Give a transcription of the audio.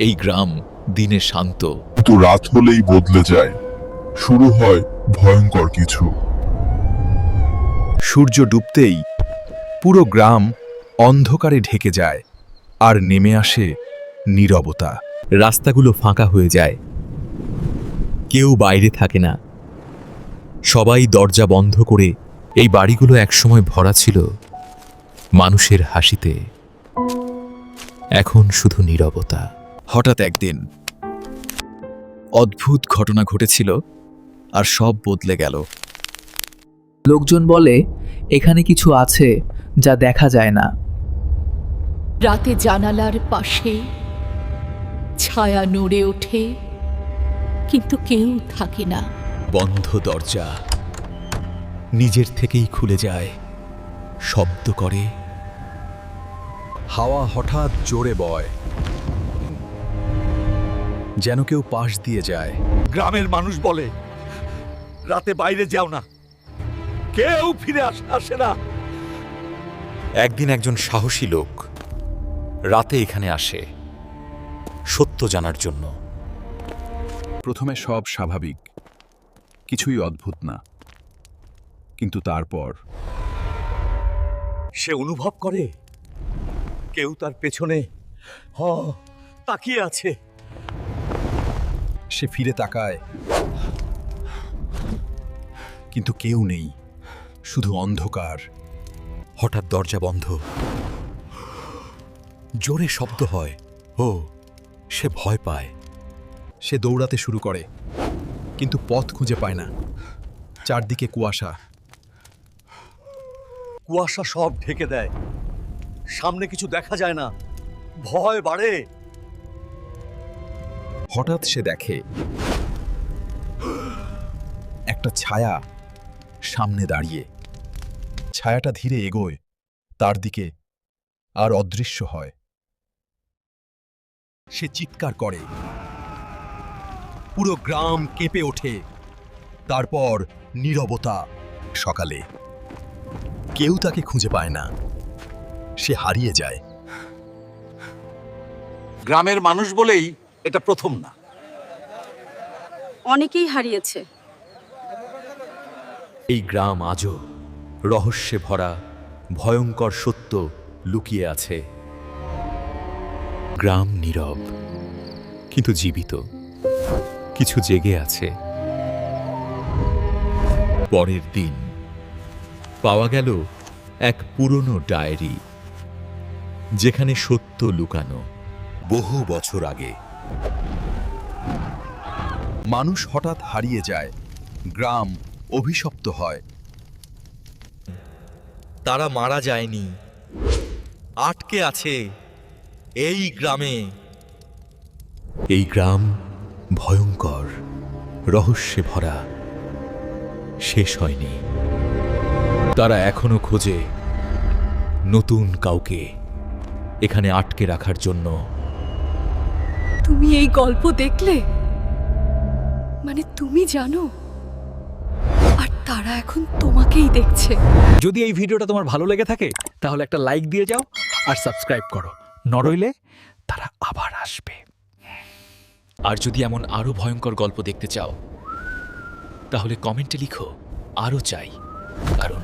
এই গ্রাম দিনে শান্ত, কিন্তু রাত হলেই বদলে যায়, শুরু হয় ভয়ঙ্কর কিছু। সূর্য ডুবতেই পুরো গ্রাম অন্ধকারে ঢেকে যায়, আর নেমে আসে নীরবতা। রাস্তাগুলো ফাঁকা হয়ে যায়, কেউ বাইরে থাকে না, সবাই দরজা বন্ধ করে। এই বাড়িগুলো একসময় ভরা ছিল মানুষের হাসিতে, এখন শুধু নীরবতা। হঠাৎ একদিন অদ্ভুত ঘটনা ঘটেছিল, আর সব বদলে গেল। লোকজন বলে এখানে কিছু আছে যা দেখা যায় না। রাতে জানালার পাশে ছায়া নড়ে ওঠে, কিন্তু কেউ থাকে না। বন্ধ দরজা নিজের থেকেই খুলে যায়, শব্দ করে। হাওয়া হঠাৎ জোরে বয়, যেন কেউ পাশ দিয়ে যায়। গ্রামের মানুষ বলে রাতে বাইরে যাও না, কেউ ফিরে আসে না। একদিন একজন সাহসী লোক রাতে এখানে আসে সত্য জানার জন্য। প্রথমে সব স্বাভাবিক, কিছুই অদ্ভুত না, কিন্তু তারপর সে অনুভব করে কেউ তার পেছনে তাকিয়ে আছে। সে ফিরে তাকায়, কিন্তু কেউ নেই, শুধু অন্ধকার। হঠাৎ দরজা বন্ধ, জোরে শব্দ হয়। ও, সে ভয় পায়। সে দৌড়াতে শুরু করে, কিন্তু পথ খুঁজে পায় না। চারদিকে কুয়াশা। কুয়াশা সব ঢেকে দেয়, সামনে কিছু দেখা যায় না, ভয় বাড়ে। হঠাৎ সে দেখে একটা ছায়া সামনে দাঁড়িয়ে। ছায়াটা ধীরে এগোয় তার দিকে, আর অদৃশ্য হয়। সে চিৎকার করে, পুরো গ্রাম কেঁপে ওঠে। তারপর নীরবতা। সকালে কেউ তাকে খুঁজে পায় না, সে হারিয়ে যায়। গ্রামের মানুষ বলেই এটা প্রথম না, অনেকেই হারিয়েছে। এই গ্রাম আজও রহস্যে ভরা, ভয়ঙ্কর সত্য লুকিয়ে আছে। গ্রাম নীরব, কিন্তু জীবিত, কিছু জেগে আছে। পরের দিন পাওয়া গেল এক পুরনো ডায়েরি, যেখানে সত্য লুকানো বহু বছর আগে। মানুষ হঠাৎ হারিয়ে যায়, গ্রাম অভিশপ্ত হয়। তারা মারা যায়নি, আটকে আছে এই গ্রামে। এই গ্রাম ভয়ঙ্কর, রহস্যে ভরা, শেষ হয়নি। তারা এখনো খোঁজে নতুন কাউকে এখানে আটকে রাখার জন্য। তুমি এই গল্প দেখলে, মানে তুমি জানো, আর তারা এখন তোমাকেই দেখছে। যদি এই ভিডিওটা তোমার ভালো লেগে থাকে তাহলে একটা লাইক দিয়ে যাও আর সাবস্ক্রাইব করো, নরইলে তারা আবার আসবে। আর যদি এমন আরো ভয়ঙ্কর গল্প দেখতে চাও, তাহলে কমেন্টে লিখো আরো চাই, কারণ